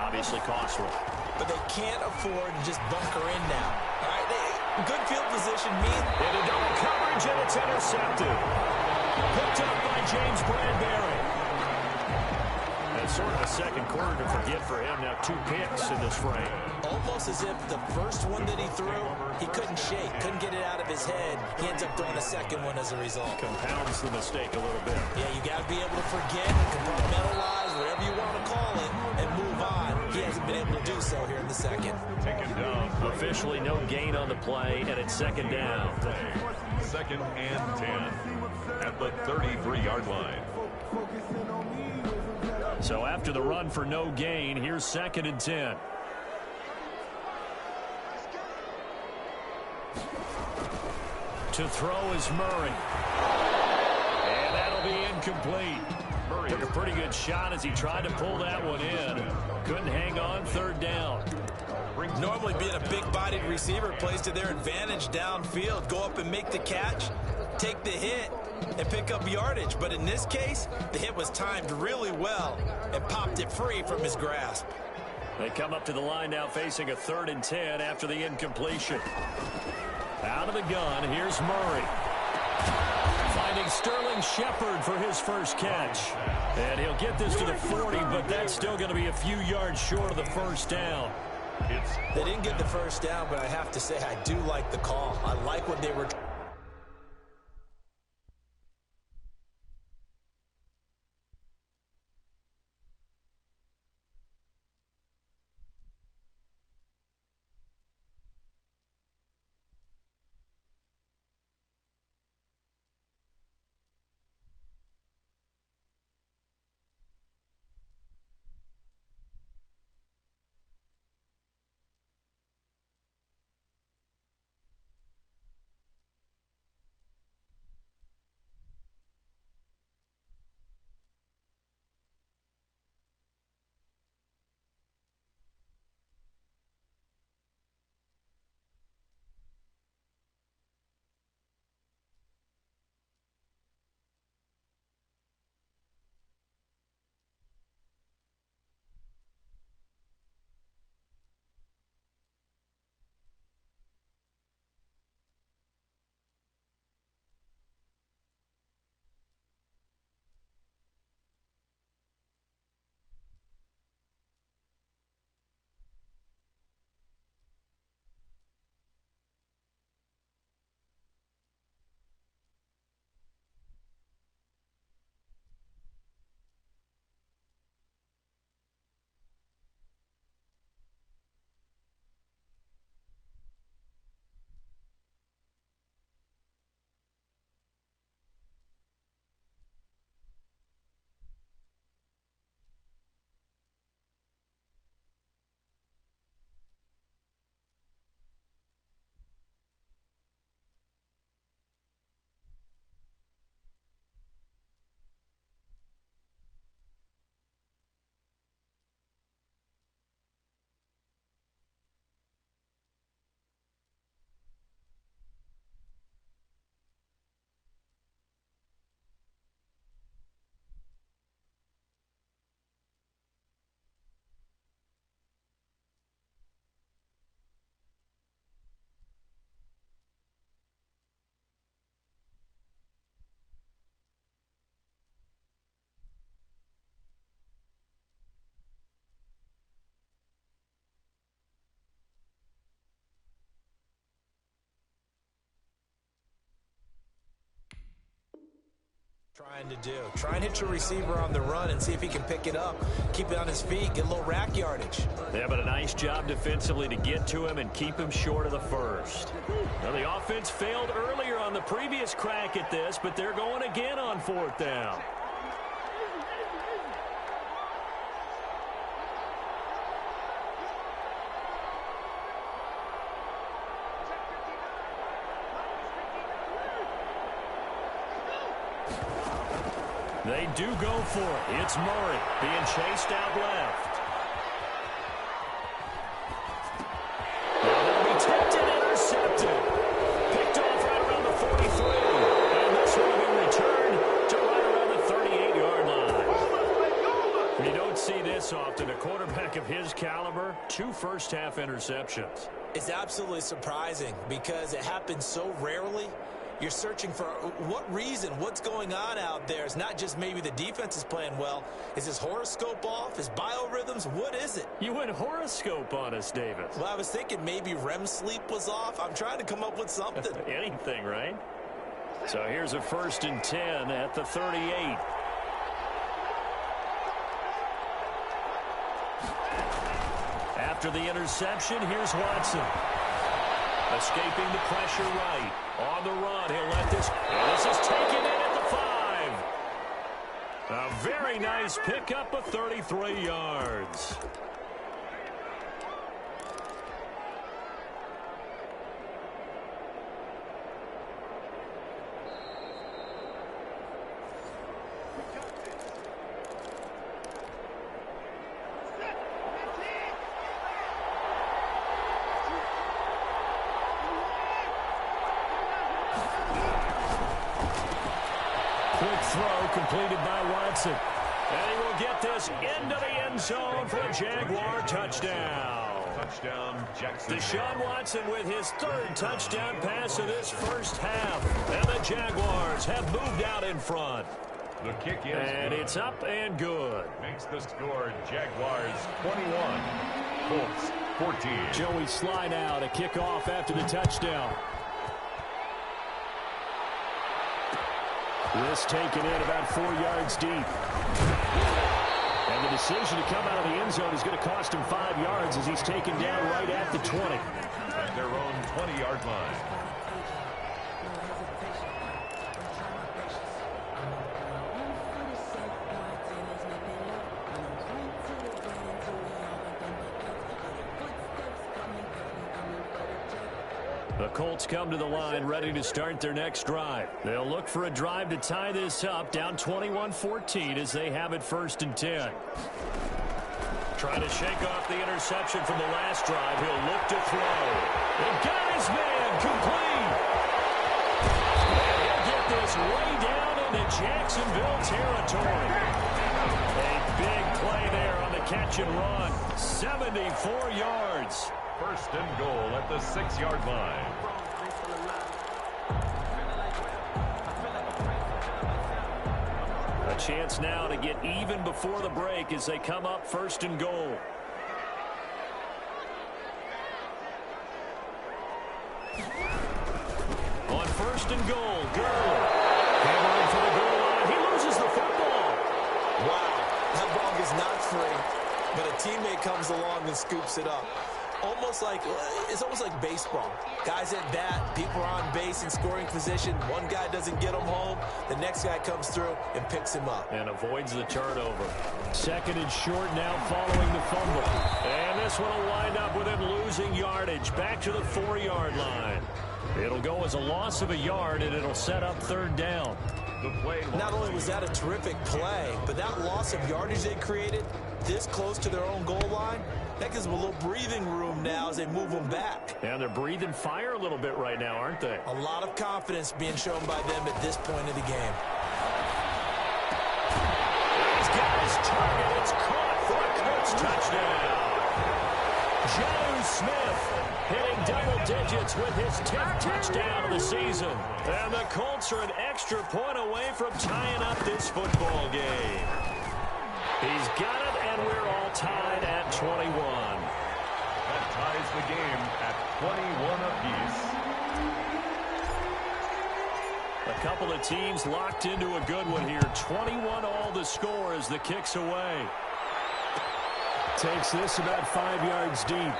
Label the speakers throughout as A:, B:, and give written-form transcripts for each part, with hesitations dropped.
A: obviously costly.
B: But they can't afford to just bunker in now. All right, good field position means...
A: Into double coverage, and it's intercepted. Picked up by James Bradbury. That's sort of a second quarter to forget for him. Now 2 picks in this frame.
B: Almost as if the first one that he threw, he couldn't shake, couldn't get it out of his head. He ends up throwing a second one as a result.
A: Compounds the mistake a little bit.
B: Yeah, you got to be able to forget, compartmentalize, whatever you want to call it, and move on. He hasn't been able to do so here in the second.
A: Taken down. Officially no gain on the play, and it's second down.
C: Second and 10 at the 33-yard line.
A: So after the run for no gain, here's second and 10. To throw is Murray. And that'll be incomplete. Murray took a pretty good shot as he tried to pull that one in. Couldn't hang on, third down.
B: Normally being a big-bodied receiver plays to their advantage downfield. Go up and make the catch, take the hit, and pick up yardage. But in this case, the hit was timed really well and popped it free from his grasp.
A: They come up to the line now facing a 3rd and 10 after the incompletion. Out of the gun, here's Murray. Finding Sterling Shepard for his first catch. And he'll get this to the 40, but that's still going to be a few yards short of the first down.
B: They didn't get the first down, but I have to say I do like the call. I like what they were... Trying to do. Try and hit your receiver on the run and see if he can pick it up, keep it on his feet, get a little rack yardage.
A: Yeah, but a nice job defensively to get to him and keep him short of the first. Now, the offense failed earlier on the previous crack at this, but they're going again on 4th down. They do go for it. It's Murray being chased out left. Now they'll be tipped and intercepted. Picked off right around the 43. And this will be returned to right around the 38-yard line. You don't see this often. A quarterback quarterback of his caliber, 2 first-half interceptions.
B: It's absolutely surprising because it happens so rarely. You're searching for what reason, what's going on out there. It's not just maybe the defense is playing well. Is his horoscope off? His biorhythms? What is it?
A: You went horoscope on us, Davis.
B: Well, I was thinking maybe REM sleep was off. I'm trying to come up with something.
A: Anything, right? So here's a 1st and 10 at the 38. After the interception, here's Watson. Escaping the pressure right. On the run, he'll let this. And this is taken in at the 5. A very nice pickup of 33 yards. Quick throw completed by Watson. And he will get this into the end zone for a Jaguar touchdown.
C: Touchdown, Jackson.
A: Deshaun Watson with his 3rd touchdown pass of this first half. And the Jaguars have moved out in front.
C: The kick is
A: And
C: good.
A: it's up and good.
C: Makes the score Jaguars 21, Colts 14.
A: Joey Slye now to kick off after the touchdown. This taken in about 4 yards deep. And the decision to come out of the end zone is going to cost him 5 yards as he's taken down right at the 20.
C: At their own 20-yard line.
A: The Colts come to the line ready to start their next drive. They'll look for a drive to tie this up, down 21-14 as they have it 1st and 10. Trying to shake off the interception from the last drive. He'll look to throw. And got his man complete. And he'll get this way down into Jacksonville territory. A big play there on the catch and run. 74 yards.
C: 1st and goal at the 6-yard line.
A: A chance now to get even before the break as they come up 1st and goal. On 1st and goal, Gurley. Hammering for the goal line. He loses the football.
B: Wow, that ball is not free, but a teammate comes along and scoops it up. It's almost like baseball. Guys at bat, people are on base in scoring position. One guy doesn't get him home. The next guy comes through and picks him up.
A: And avoids the turnover. 2nd and short now following the fumble. And this one will wind up with him losing yardage. Back to the 4-yard line. It'll go as a loss of a yard, and it'll set up 3rd down.
C: The play.
B: Not only was that a terrific play, but that loss of yardage they created this close to their own goal line, that gives them a little breathing room now as they move them back.
A: And they're breathing fire a little bit right now, aren't they?
B: A lot of confidence being shown by them at this point of the game.
A: He's got his target. It's caught for a Colts touchdown. Joe Smith hitting double digits with his 10th touchdown of the season. And the Colts are an extra point away from tying up this football game. He's got it, and we're all tied at 21.
C: That ties the game at 21 apiece.
A: A couple of teams locked into a good one here. 21 all the score as the kick's away. Takes this about 5 yards deep.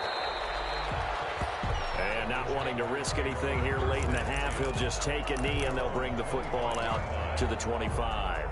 A: And not wanting to risk anything here late in the half, he'll just take a knee, and they'll bring the football out to the 25.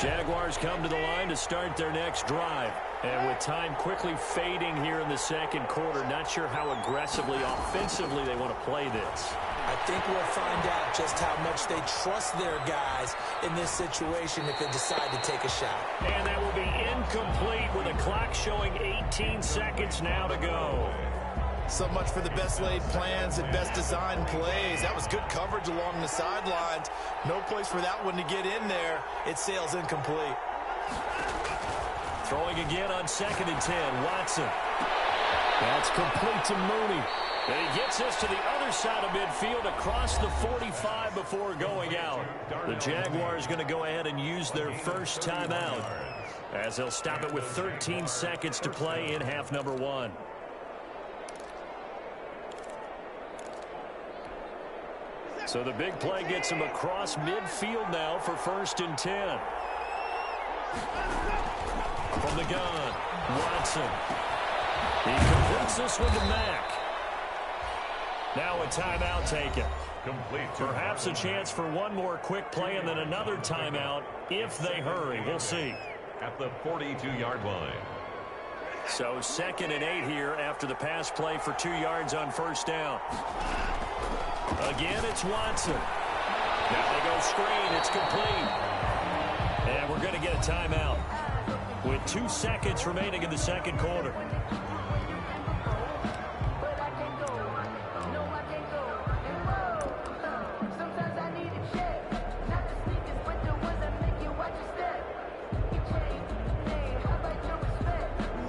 A: Jaguars come to the line to start their next drive. And with time quickly fading here in the 2nd quarter, not sure how aggressively, offensively they want to play this.
B: I think we'll find out just how much they trust their guys in this situation if they decide to take a shot.
A: And that will be incomplete with a clock showing 18 seconds now to go.
B: So much for the best laid plans and best designed plays. That was good coverage along the sidelines. No place for that one to get in there. It sails incomplete.
A: Throwing again on 2nd and 10. Watson. That's complete to Mooney. And he gets this to the other side of midfield across the 45 before going out. The Jaguars going to go ahead and use their first timeout as they'll stop it with 13 seconds to play in half number 1. So the big play gets him across midfield now for 1st and 10. From the gun, Watson. He completes this one to Mack. Now a timeout taken.
C: Complete.
A: Perhaps a chance for one more quick play and then another timeout if they hurry. We'll see.
C: At the 42-yard line.
A: So 2nd and 8 here after the pass play for 2 yards on 1st down. Again, it's Watson. Now they go screen. It's complete. And we're going to get a timeout with 2 seconds remaining in the 2nd quarter.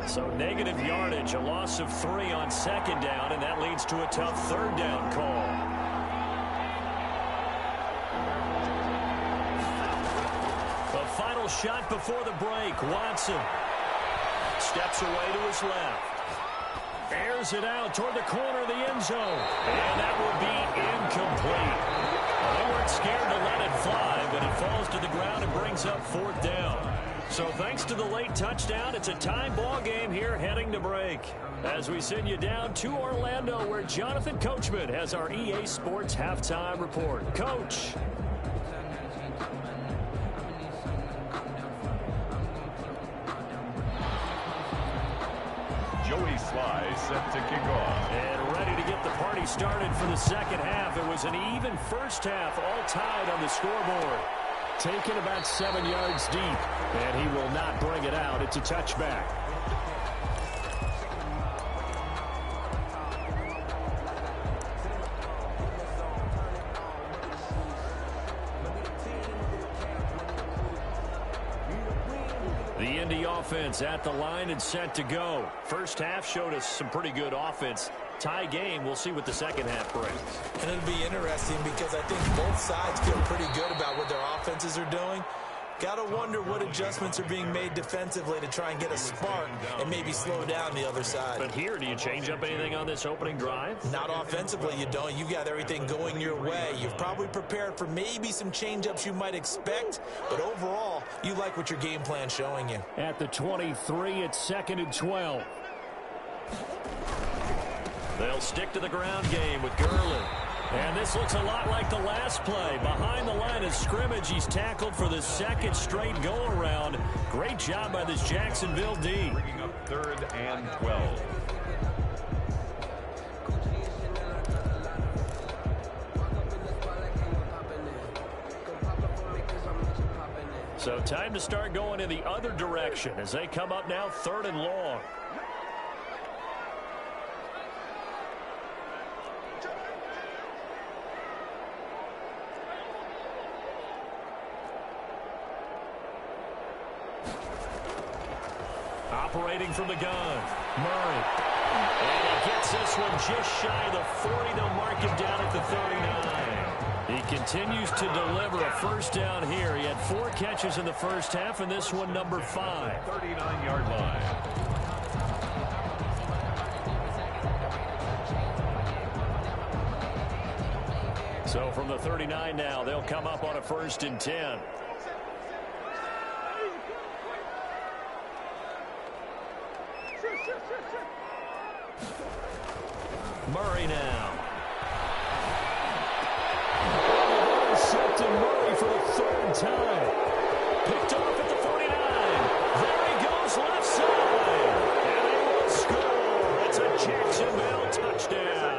A: So negative yardage, a loss of 3 on 2nd down, and that leads to a tough 3rd down call. The final shot before the break. Watson steps away to his left. Airs it out toward the corner of the end zone. And that will be incomplete. Well, they weren't scared to let it fly, but it falls to the ground and brings up 4th down. So thanks to the late touchdown, it's a time ball game here heading to break. As we send you down to Orlando, where Jonathan Coachman has our EA Sports halftime report. Coach.
C: Joey Sly set to kick off.
A: And ready to get the party started for the 2nd half. It was an even first half, all tied on the scoreboard. Taken about 7 yards deep, and he will not bring it out. It's a touchback. The Indy offense at the line and set to go. First half showed us some pretty good offense. Tie game. We'll see what the 2nd half brings.
B: And it'll be interesting because I think both sides feel pretty good about what their offenses are doing. Got to wonder what adjustments are being made defensively to try and get a spark and maybe slow down the other side.
A: But here, do you change up anything on this opening drive?
B: Not offensively, you don't. You've got everything going your way. You've probably prepared for maybe some change-ups you might expect, but overall, you like what your game plan's showing you.
A: At the 23, it's 2nd and 12. They'll stick to the ground game with Gurley. And this looks a lot like the last play. Behind the line of scrimmage, he's tackled for the 2nd straight go-around. Great job by this Jacksonville D.
C: Bringing up 3rd and 12.
A: So time to start going in the other direction as they come up now 3rd and long. Operating from the gun, Murray. And he gets this one just shy of the 40. They'll mark him down at the 39. He continues to deliver a first down here. He had 4 catches in the first half, and this one number 5.
C: 39-yard line.
A: So from the 39 now, they'll come up on a 1st and 10. Murray now. Set to Murray for the 3rd time. Picked off at the 49. There he goes left side. And they will score. It's a Jacksonville touchdown.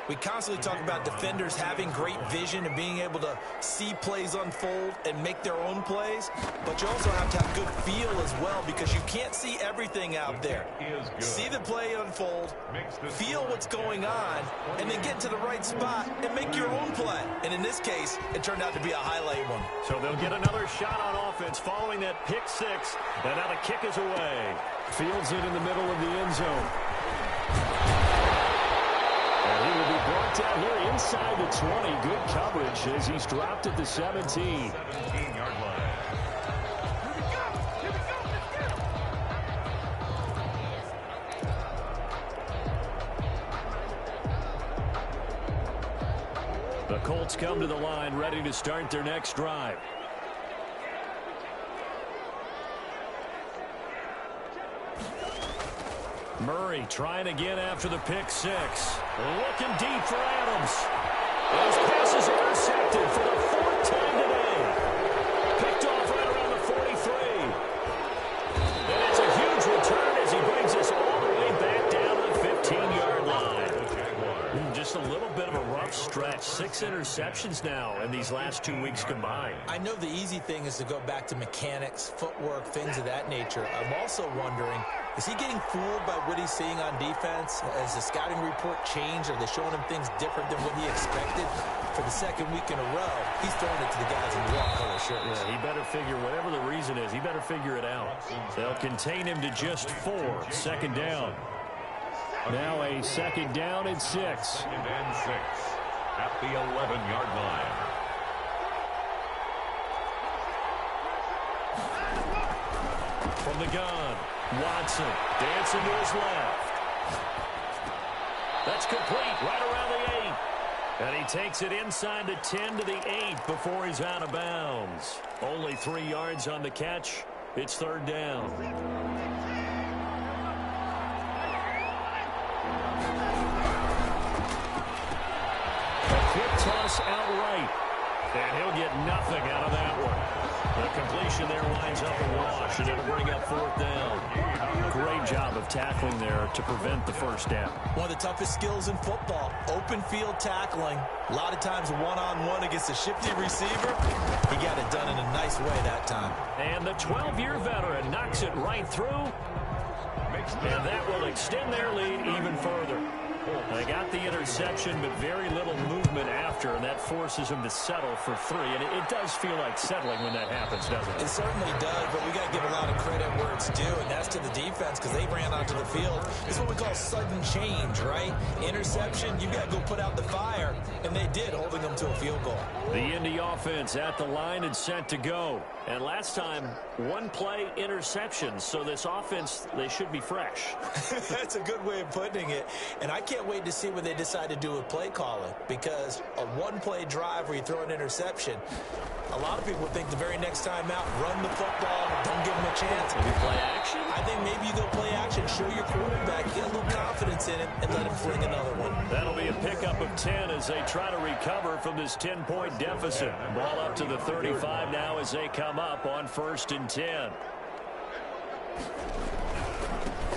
B: We constantly talk about defenders having great vision and being able to see plays unfold and make their own plays, but you also have to have good feel as well because you can't see everything out there. See the play unfold, feel what's going on, and then get to the right spot and make your own play. And in this case, it turned out to be a highlight one.
A: So they'll get another shot on offense following that pick six, and now the kick is away. Fields it in the middle of the end zone. And he will be brought down here inside the 20. Good coverage as he's dropped at the 17.
C: 17-yard line.
A: The Colts come to the line ready to start their next drive. Murray trying again after the pick six. Looking deep for Adams. His pass is intercepted for the fourth time today. Picked off right around the 43. And it's a huge return as he brings us all the way back down to the 15-yard line. Just a little bit of a rough stretch. 6 interceptions now in these last 2 weeks combined.
B: I know the easy thing is to go back to mechanics, footwork, things of that nature. I'm also wondering, is he getting fooled by what he's seeing on defense? Has the scouting report changed? Are they showing him things different than what he expected? For the second week in a row, he's throwing it to the guys in the white collar shirts.
A: Yeah, he better figure, whatever the reason is, he better figure it out. They'll contain him to just 4. Second down. Now a second down and 6.
C: Second and 6 at the 11-yard line.
A: From the gun, Watson dancing to his left. That's complete right around the 8. And he takes it inside the 10 to the 8 before he's out of bounds. Only 3 yards on the catch. It's third down. Quick toss outright, and he'll get nothing out of that one. The completion there winds up a wash, and it'll bring up fourth down. Great job of tackling there to prevent the first down.
B: One of the toughest skills in football, open field tackling. A lot of times one-on-one against a shifty receiver. He got it done in a nice way that time.
A: And the 12-year veteran knocks it right through, and that will extend their lead even further. They got the interception, but very little movement after, and that forces them to settle for 3. And it does feel like settling when that happens, doesn't it?
B: It certainly does, but we got to give a lot of credit where it's due, and that's to the defense because they ran onto the field. It's what we call sudden change, right? Interception, you got to go put out the fire, and they did, holding them to a field goal.
A: The Indy offense at the line and set to go. And last time, 1 play interception, so this offense, they should be fresh.
B: That's a good way of putting it, and I can't wait to see what they decide to do with play calling, because a 1-play drive where you throw an interception, a lot of people think the very next time out, run the football, don't give them a chance.
A: Maybe play action?
B: I think maybe you go play action, show your quarterback, get a little confidence in him, and let him fling another one.
A: That'll be a pickup of 10 as they try to recover from this 10-point deficit. Ball up to the 35 now as they come up on 1st and 10.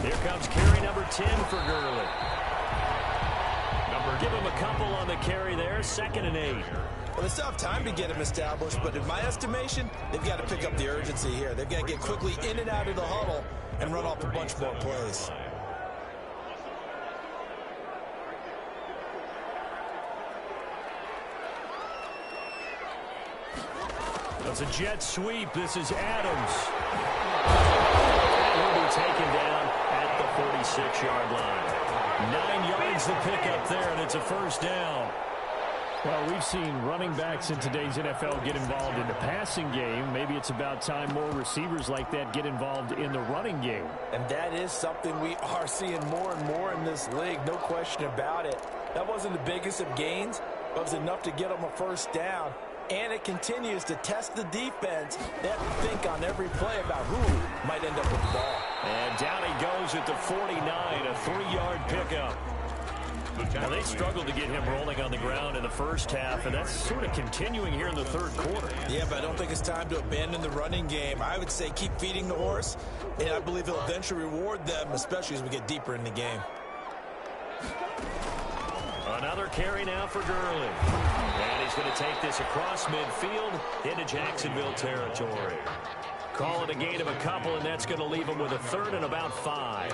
A: Here comes carry number 10 for Gurley. Give him a couple on the carry there. 2nd and 8.
B: Well, they still have time to get him established, but in my estimation, they've got to pick up the urgency here. They've got to get quickly in and out of the huddle and run off a bunch more plays.
A: That's a jet sweep. This is Adams. And he'll be taken down at the 46-yard line. 9 yards to pick up there, and it's a first down. Well, we've seen running backs in today's NFL get involved in the passing game. Maybe it's about time more receivers like that get involved in the running game.
D: And that is something we are seeing more and more in this league, no question about it. That wasn't the biggest of gains, but it was enough to get them a first down. And it continues to test the defense. They have to think on every play about who might end up with the ball.
A: And down he goes at the 49, a 3-yard pickup. Now, they struggled to get him rolling on the ground in the first half, and that's sort of continuing here in the third quarter.
B: Yeah, but I don't think it's time to abandon the running game. I would say keep feeding the horse, and I believe he'll eventually reward them, especially as we get deeper in the game.
A: Another carry now for Gurley. And he's going to take this across midfield into Jacksonville territory. Call it a gain of a couple, and that's going to leave him with a third and about 5.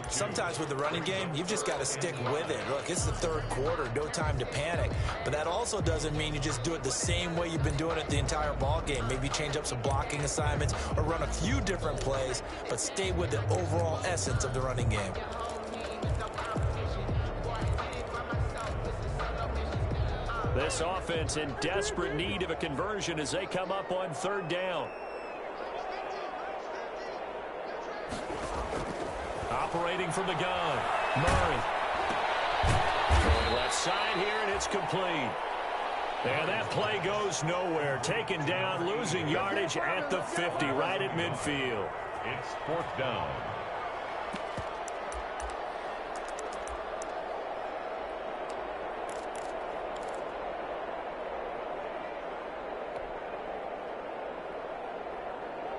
B: Sometimes with the running game, you've just got to stick with it. Look, it's the third quarter, no time to panic. But that also doesn't mean you just do it the same way you've been doing it the entire ball game. Maybe change up some blocking assignments or run a few different plays, but stay with the overall essence of the running game.
A: This offense in desperate need of a conversion as they come up on third down. Operating from the gun, Murray. Going left side here, and it's complete. And that play goes nowhere. Taken down, losing yardage at the 50, right at midfield.
C: It's fourth down.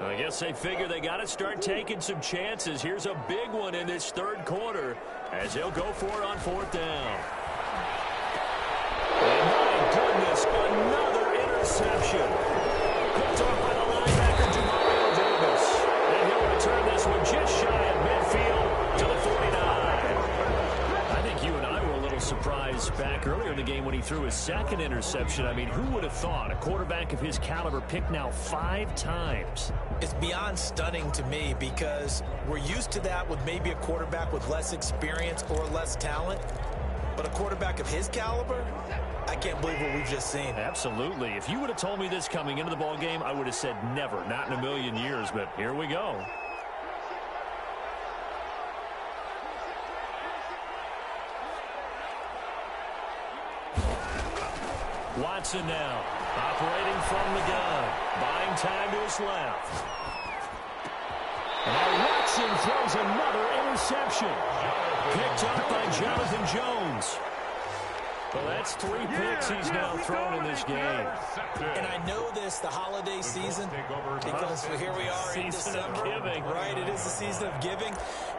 A: I guess they figure they got to start taking some chances. Here's a big one in this third quarter as he'll go for it on fourth down. And my goodness, another interception. Picked off by the linebacker, Demario Davis. And he'll return this one just shy of midfield to the 49. I think you and I were a little surprised back earlier in the game when he threw his second interception. I mean, who would have thought a quarterback of his caliber picked now 5 times?
B: It's beyond stunning to me because we're used to that with maybe a quarterback with less experience or less talent. But a quarterback of his caliber, I can't believe what we've just seen.
A: Absolutely. If you would have told me this coming into the ball game, I would have said never, not in a million years. But here we go. Watson now, operating from the gun, buying time to his left. And Watson throws another interception. Picked up by Jonathan Jones. Well, that's 3 picks he's now thrown in this game.
B: And I know this, the holiday season, because here we are in December. Right, it is the season of giving.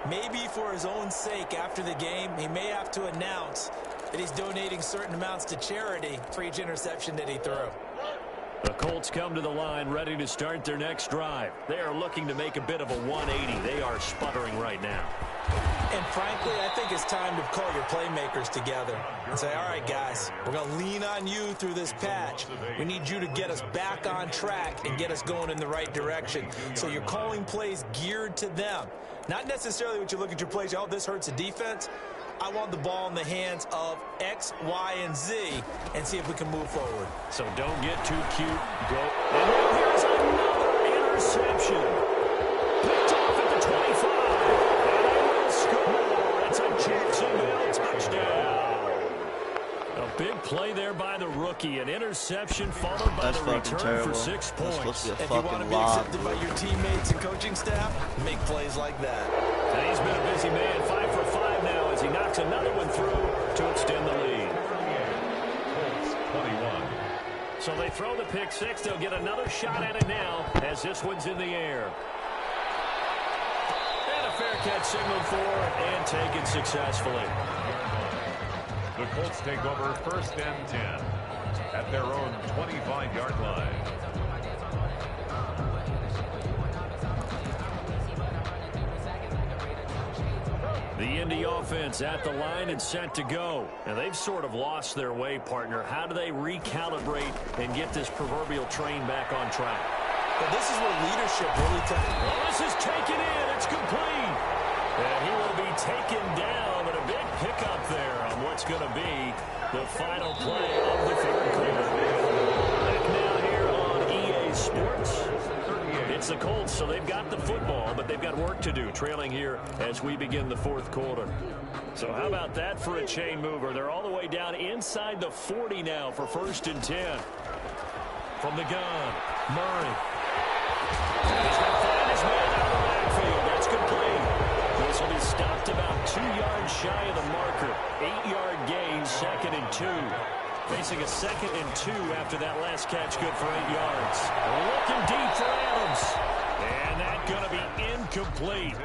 B: Maybe for his own sake, after the game, he may have to announce that he's donating certain amounts to charity for each interception that he threw.
A: The Colts come to the line ready to start their next drive. They are looking to make a bit of a 180. They are sputtering right now.
B: And frankly, I think it's time to call your playmakers together and say, all right, guys, we're going to lean on you through this patch. We need you to get us back on track and get us going in the right direction. So you're calling plays geared to them. Not necessarily what you look at your plays, oh, this hurts the defense. I want the ball in the hands of X, Y, and Z and see if we can move forward.
A: So don't get too cute. Go. And now here's another interception. Picked off at the 25. And they will score. It's a Jacksonville touchdown. A big play there by the rookie. An interception followed by the return for 6 points.
B: If you want to be accepted by your teammates and coaching staff, make plays like that.
A: And he's been a busy man. 5 for 5 now as he knocks another one through to extend the lead.
C: Colts 21.
A: So they throw the pick 6. They'll get another shot at it now as this one's in the air. And a fair catch signaled for and taken successfully.
C: The Colts take over first and 10 at their own 25-yard line.
A: The Indy offense at the line and set to go. And they've sort of lost their way, partner. How do they recalibrate and get this proverbial train back on track?
B: But this is where leadership really takes.
A: Well, this is taken in. It's complete. And he will be taken down, but a big pickup there on what's going to be the final play of the third quarter. Back now here on EA Sports. It's the Colts, so they've got the football, but they've got work to do, trailing here as we begin the fourth quarter. So how about that for a chain mover? They're all the way down inside the 40 now for first and 10. From the gun, Murray. He's going to find his man out of the backfield. That's complete. This will be stopped about 2 yards shy of the marker. 8-yard gain, 2nd and 2. Facing a 2nd and 2 after that last catch, good for 8 yards. Looking deep for Adams. And that's going to be incomplete.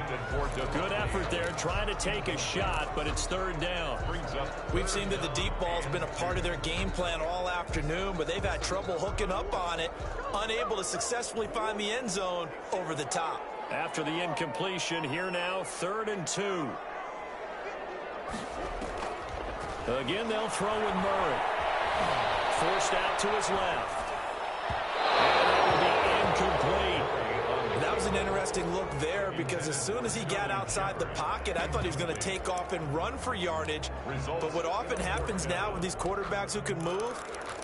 A: Good effort there, trying to take a shot, but it's third down.
B: We've seen that the deep ball's been a part of their game plan all afternoon, but they've had trouble hooking up on it, unable to successfully find the end zone over the top.
A: After the incompletion, here now, 3rd and 2. Again, they'll throw with Murray. Forced out to his left. And that will be incomplete.
B: That was an interesting look there because as soon as he got outside the pocket, I thought he was going to take off and run for yardage. But what often happens now with these quarterbacks who can move,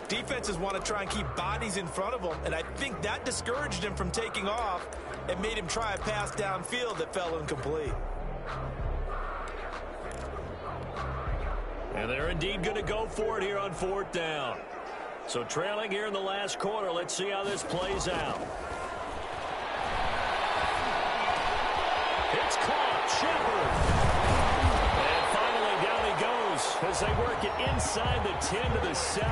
B: defenses want to try and keep bodies in front of them, and I think that discouraged him from taking off and made him try a pass downfield that fell incomplete.
A: And they're indeed going to go for it here on 4th down. So trailing here in the last quarter, let's see how this plays out. It's caught, Shepard. And finally down he goes as they work it inside the 10 to the 7.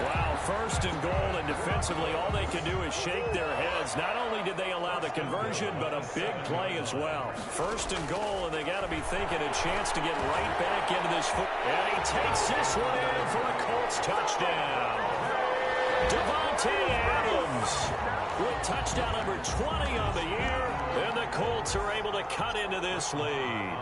A: Wow, 1st and goal, and defensively all they can do is shake their heads. Not only did they allow the conversion, but a big play as well. 1st and goal, and they got to be thinking a chance to get right back into this foot. And he takes this one in for a Colts touchdown. Devontae Adams with touchdown number 20 on the year, and the Colts are able to cut into this lead.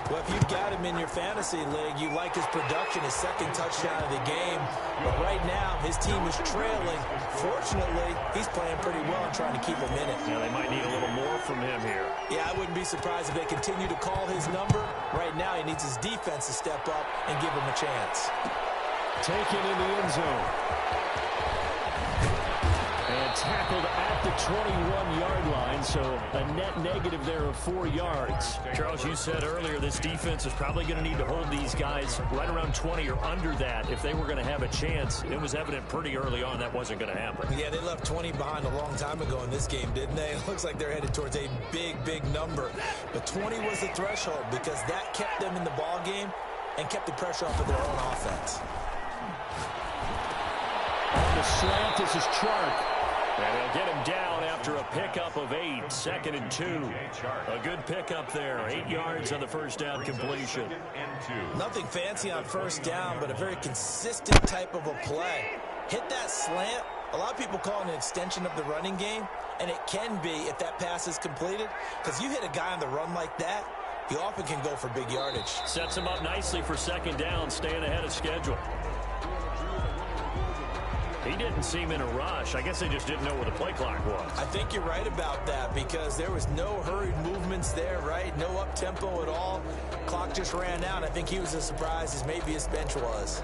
B: Well, if you've got him in your fantasy league, you like his production, his 2nd touchdown of the game. But right now, his team is trailing. Fortunately, he's playing pretty well and trying to keep him in it.
A: Now, they might need a little more from him here.
B: Yeah, I wouldn't be surprised if they continue to call his number. Right now, he needs his defense to step up and give him a chance.
A: Taken in the end zone. And tackled at the 21-yard line, so a net negative there of 4 yards. Charles, you said earlier this defense is probably going to need to hold these guys right around 20 or under that if they were going to have a chance. It was evident pretty early on that wasn't going to happen.
B: Yeah, they left 20 behind a long time ago in this game, didn't they? It looks like they're headed towards a big, big number. But 20 was the threshold because that kept them in the ball game and kept the pressure off of their own offense.
A: On the slant, this is Chark. And they'll get him down after a pickup of 8, 2nd and 2. A good pickup there, 8 yards on the 1st down completion.
B: Nothing fancy on 1st down, but a very consistent type of a play. Hit that slant. A lot of people call it an extension of the running game, and it can be if that pass is completed, because you hit a guy on the run like that, he often can go for big yardage.
A: Sets him up nicely for 2nd down, staying ahead of schedule. He didn't seem in a rush. I guess they just didn't know where the play clock was.
B: I think you're right about that because there was no hurried movements there, right? No up-tempo at all. Clock just ran out. I think he was as surprised as maybe his bench was.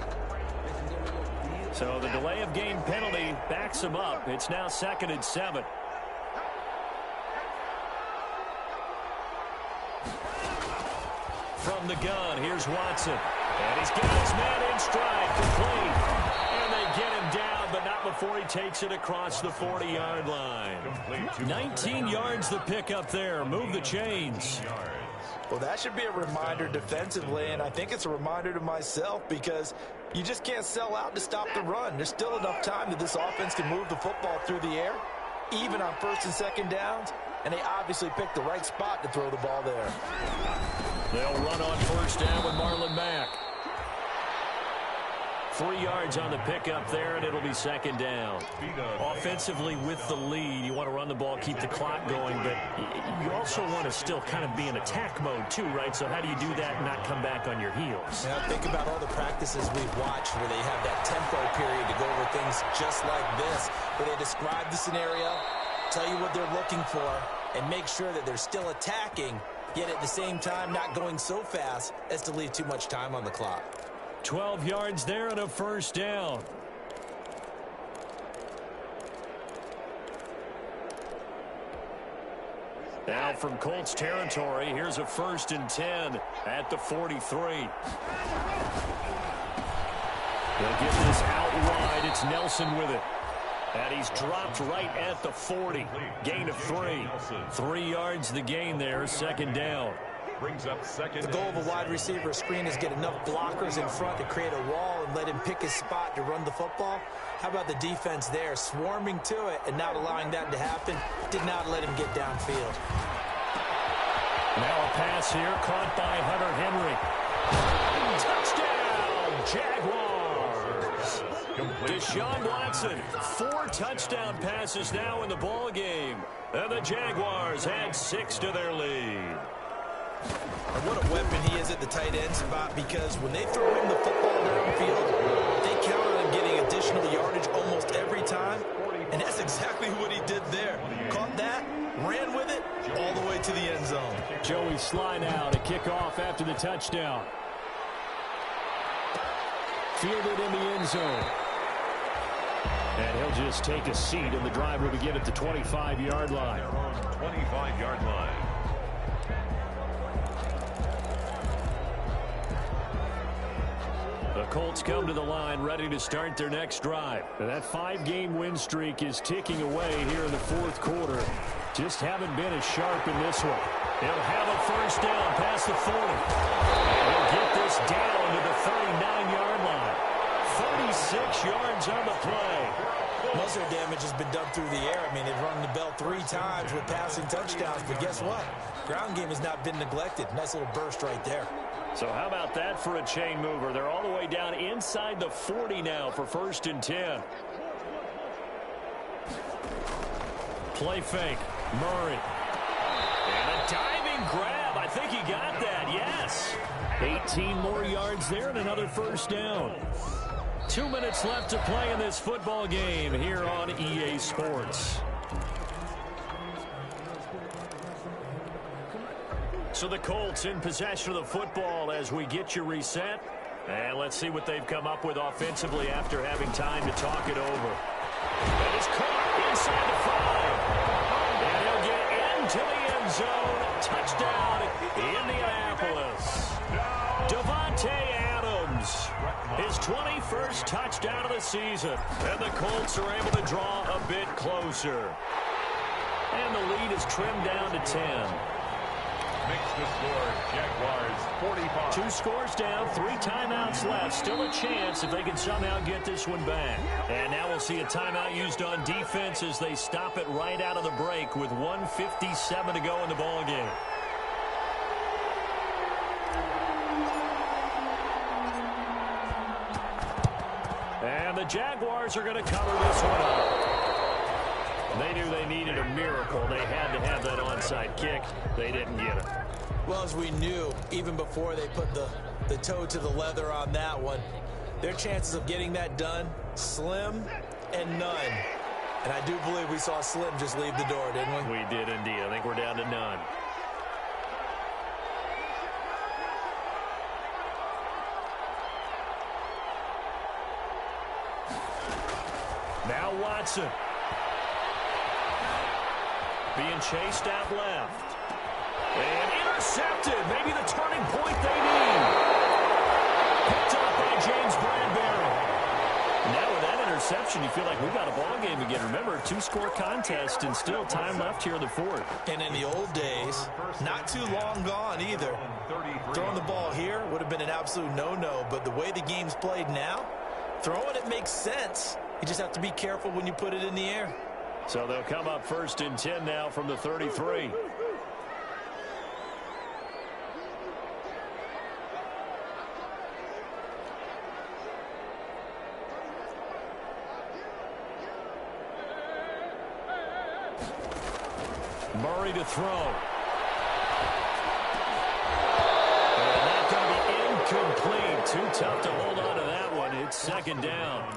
A: So the delay of game penalty backs him up. It's now 2nd and 7. From the gun, here's Watson. And he's got his man in stride, complete. And they get him down, but not before he takes it across the 40-yard line. 19 yards the pickup there. Move the chains.
D: Well, that should be a reminder defensively, and I think it's a reminder to myself because you just can't sell out to stop the run. There's still enough time that this offense can move the football through the air, even on 1st and 2nd downs, and they obviously picked the right spot to throw the ball there.
A: They'll run on 1st down with Marlon Mack. 3 yards on the pickup there, and it'll be 2nd down. Offensively with the lead, you want to run the ball, keep the clock going, but you also want to still kind of be in attack mode too, right? So how do you do that and not come back on your heels?
B: Now think about all the practices we've watched where they have that tempo period to go over things just like this, where they describe the scenario, tell you what they're looking for, and make sure that they're still attacking, yet at the same time not going so fast as to leave too much time on the clock.
A: 12 yards there and a 1st down. Now from Colts territory, here's a 1st and 10 at the 43. They'll get this out wide. It's Nelson with it. And he's dropped right at the 40. Gain of 3. 3 yards the gain there, 2nd down.
C: brings up second.
D: The goal of a wide receiver screen is get enough blockers in front to create a wall and let him pick his spot to run the football. How about the defense there, swarming to it and not allowing that to happen? Did not let him get downfield.
A: Now a pass here, caught by Hunter Henry. Touchdown, Jaguars. Deshaun Watson, 4 touchdown passes now in the ball game. And the Jaguars add 6 to their lead.
B: And what a weapon he is at the tight end spot, because when they throw him the football downfield, they count on him getting additional yardage almost every time. And that's exactly what he did there. Caught that, ran with it, all the way to the end zone.
A: Joey Sly now to kick off after the touchdown. Fielded in the end zone. And he'll just take a seat, and the drive will begin at the 25-yard line.
C: 25-yard line.
A: The Colts come to the line ready to start their next drive. And that 5-game win streak is ticking away here in the fourth quarter. Just haven't been as sharp in this one. He'll have a first down past the 40. And he'll get this down to the 39-yard line. 36 yards on the play.
D: Most of the damage has been done through the air. I mean, they've rung the bell 3 times with passing touchdowns. But guess what? Ground game has not been neglected. Nice little burst right there.
A: So how about that for a chain mover? They're all the way down inside the 40 now for 1st and 10. Play fake. Murray. And a diving grab. I think he got that. Yes. 18 more yards there and another first down. 2 minutes left to play in this football game here on EA Sports. So the Colts in possession of the football as we get you reset. And let's see what they've come up with offensively after having time to talk it over. That is caught inside the 5. And he'll get into the end zone. Touchdown, Indianapolis. Davante Adams. His 21st touchdown of the season. And the Colts are able to draw a bit closer. And the lead is trimmed down to 10.
C: Makes the score, Jaguars 45.
A: 2 scores down, 3 timeouts left. Still a chance if they can somehow get this one back. And now we'll see a timeout used on defense as they stop it right out of the break with 1:57 to go in the ball game. And the Jaguars are going to cover this one up. They knew they needed a miracle. They had to have that onside kick. They didn't get it.
D: Well, as we knew, even before they put the toe to the leather on that one, their chances of getting that done, slim and none. And I do believe we saw Slim just leave the door, didn't we?
A: We did indeed. I think we're down to none. Now Watson. Being chased out left. And intercepted. Maybe the turning point they need. Picked up by James Bradbury. Now with that interception, you feel like we've got a ball game again. Remember, 2-score contest and still time left here in the fourth.
D: And in the old days, not too long gone either. Throwing the ball here would have been an absolute no-no. But the way the game's played now, throwing it makes sense. You just have to be careful when you put it in the air.
A: So they'll come up 1st and 10 now from the 33. Murray to throw. And that's going to be incomplete. Too tough to hold on to that one. It's 2nd down.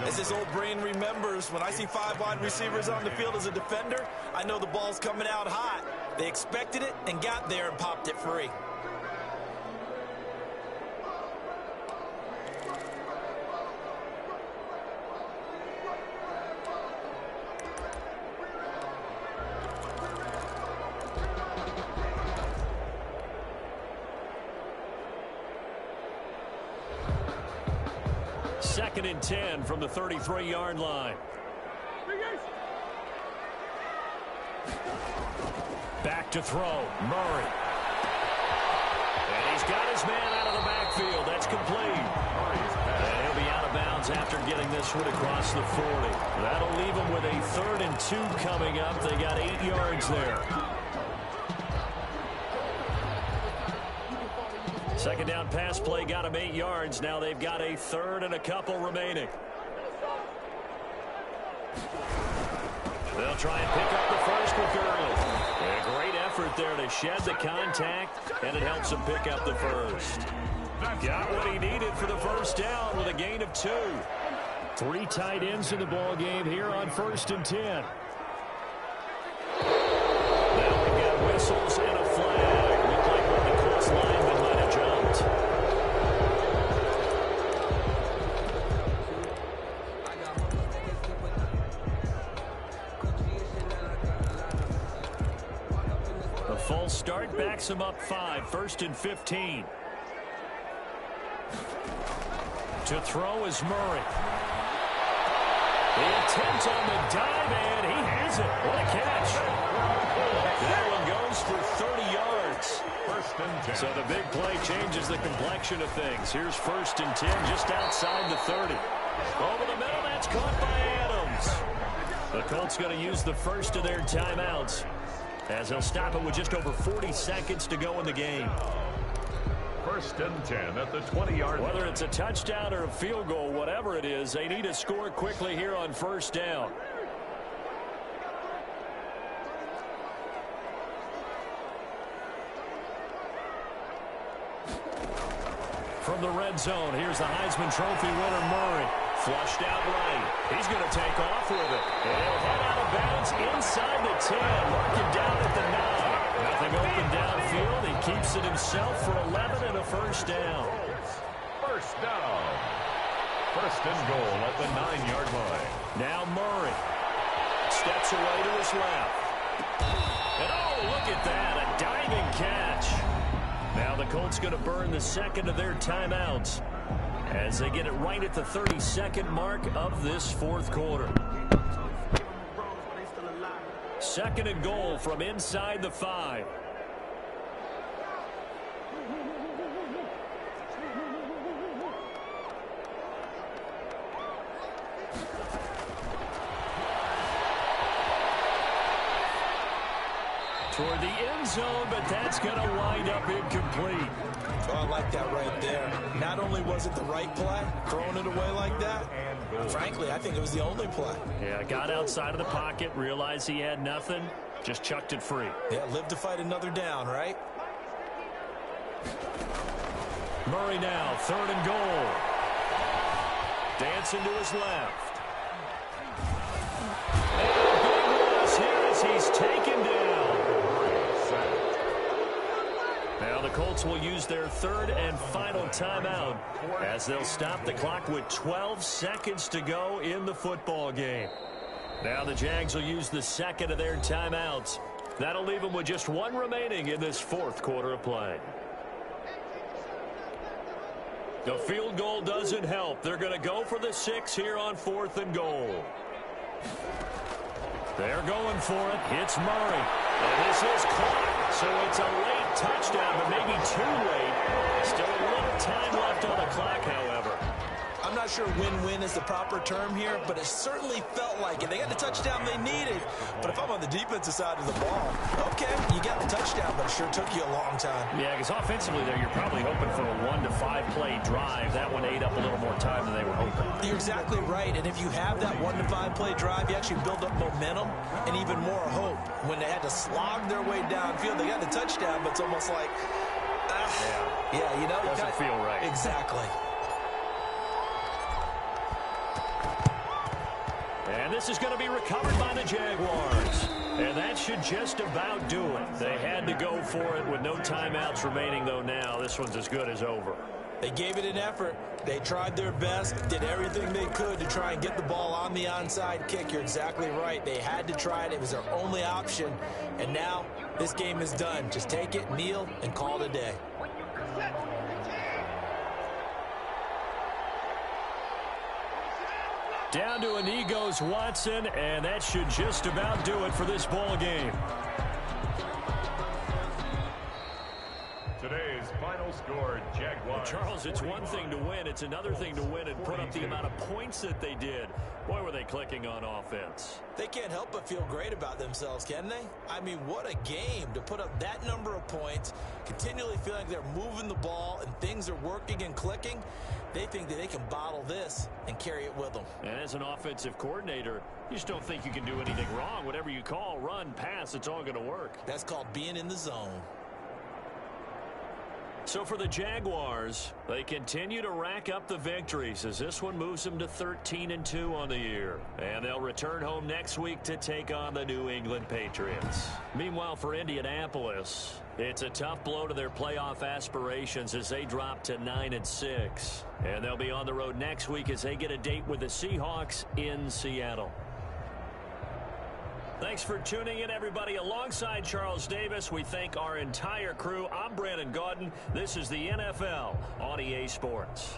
B: As this old brain remembers, when I see 5 wide receivers on the field as a defender, I know the ball's coming out hot. They expected it and got there and popped it free.
A: Second and 10 from the 33-yard line. Back to throw. Murray. He's got his man out of the backfield. That's complete. And he'll be out of bounds after getting this one across the 40. That'll leave him with a 3rd and 2 coming up. They got 8 yards there. Second down pass play got him 8 yards. Now they've got a 3rd and a couple remaining. They'll try and pick up the first with Gurley. A great effort there to shed the contact, and it helps him pick up the first. Got what he needed for the first down with a gain of 2. 3 tight ends in the ball game here on 1st and 10. Now we've got whistles and a flag. Looked like one of the Colts linemen might have jumped. A false start backs him up 5. 1st and 15. To throw is Murray. The attempt on the dive, and he has it. What a catch. That one goes for 30 yards.
C: 1st and 10.
A: So the big play changes the complexion of things. Here's 1st and 10 just outside the 30. Over the middle, that's caught by Adams. The Colts going to use the first of their timeouts, as they'll stop it with just over 40 seconds to go in the game.
C: 1st and 10 at the 20-yard line.
A: Whether it's a touchdown or a field goal, whatever it is, they need to score quickly here on 1st down. From the red zone, here's the Heisman Trophy winner, Murray. Flushed out right. He's going to take off with it. And he'll head out of bounds inside the 10. Marking down at the 9. Nothing open downfield. He keeps it himself for 11 and a first down.
C: First down. 1st and goal at the 9-yard line.
A: Now Murray steps away to his left. And oh, look at that. A diving catch. Now the Colts going to burn the second of their timeouts as they get it right at the 32nd mark of this 4th quarter. 2nd and goal from inside the 5. Toward the end zone, but that's going to wind up incomplete.
D: Oh, I like that right there. Not only was it the right play, throwing it away like that, frankly, I think it was the only play.
A: Yeah, got outside of the pocket, realized he had nothing, just chucked it free.
D: Yeah, live to fight another down, right?
A: Murray now, 3rd and goal. Dancing to his left. And a big loss here as he's taken down. Now the Colts will use their 3rd and final timeout as they'll stop the clock with 12 seconds to go in the football game. Now the Jags will use the 2nd of their timeouts. That'll leave them with just 1 remaining in this 4th quarter of play. The field goal doesn't help. They're going to go for the 6 here on 4th and goal. They're going for it. Hits Murray. And this is caught. So it's a late touchdown, but maybe too late. Still a little time left on the clock, however.
D: I'm not sure win-win is the proper term here, but it certainly felt like it. They got the touchdown they needed. But if I'm on the defensive side of the ball, okay, you got the touchdown, but it sure took you a long time.
A: Yeah, because offensively there, you're probably hoping for a 1 to 5 play drive. That one ate up a little more time than they were hoping.
D: You're exactly right. And if you have that 1 to 5 play drive, you actually build up momentum and even more hope. When they had to slog their way downfield, they got the touchdown, but it's almost like, yeah, you know,
A: doesn't feel right.
D: Exactly.
A: And this is going to be recovered by the Jaguars. And that should just about do it. They had to go for it with no timeouts remaining, though now. This one's as good as over.
D: They gave it an effort. They tried their best, did everything they could to try and get the ball on the onside kick. You're exactly right. They had to try it. It was their only option. And now this game is done. Just take it, kneel, and call it a day.
A: Down to a knee goes Watson, and that should just about do it for this ball game.
C: Today's final Final score, Jaguars.
A: Well, Charles, it's one thing to win. It's another thing to win and put up the amount of points that they did. Boy, were they clicking on offense.
B: They can't help but feel great about themselves, can they? I mean, what a game to put up that number of points, continually feeling like they're moving the ball and things are working and clicking. They think that they can bottle this and carry it with them.
A: And as an offensive coordinator, you just don't think you can do anything wrong. Whatever you call, run, pass, it's all going to work.
B: That's called being in the zone.
A: So for the Jaguars, they continue to rack up the victories as this one moves them to 13-2 on the year. And they'll return home next week to take on the New England Patriots. Meanwhile, for Indianapolis, it's a tough blow to their playoff aspirations as they drop to 9-6. And they'll be on the road next week as they get a date with the Seahawks in Seattle. Thanks for tuning in, everybody. Alongside Charles Davis, we thank our entire crew. I'm Brandon Gaudin. This is the NFL on EA Sports.